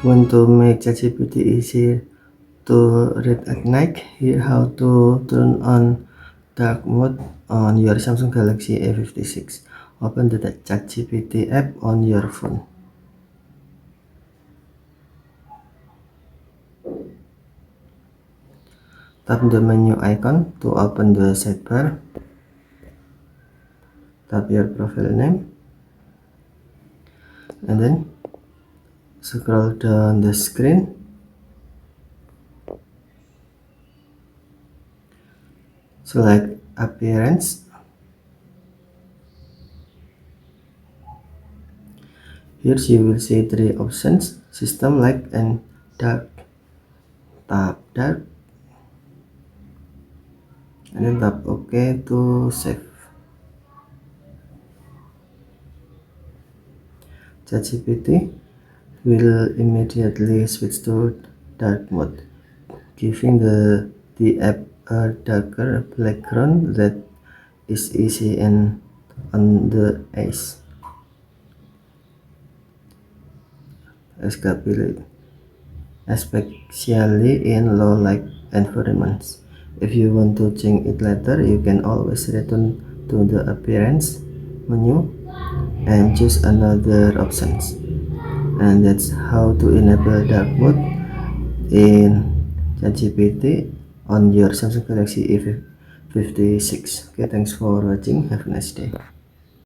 Want to make ChatGPT easy to read at night? Here how to turn on dark mode on your Samsung Galaxy A56. Open the ChatGPT app on your phone. Tap the menu icon to open the sidebar. Tap your profile name and then scroll down the screen. Select appearance. Here you will see three options: system, light, and dark. Tap dark and then tap OK to save. ChatGPT will immediately switch to dark mode, giving the app a darker background that is easy and on the eyes, especially in low light environments. If you want to change it later, you can always return to the appearance menu and choose another options. And that's how to enable dark mode in ChatGPT on your Samsung Galaxy A56. Okay, thanks for watching. Have a nice day.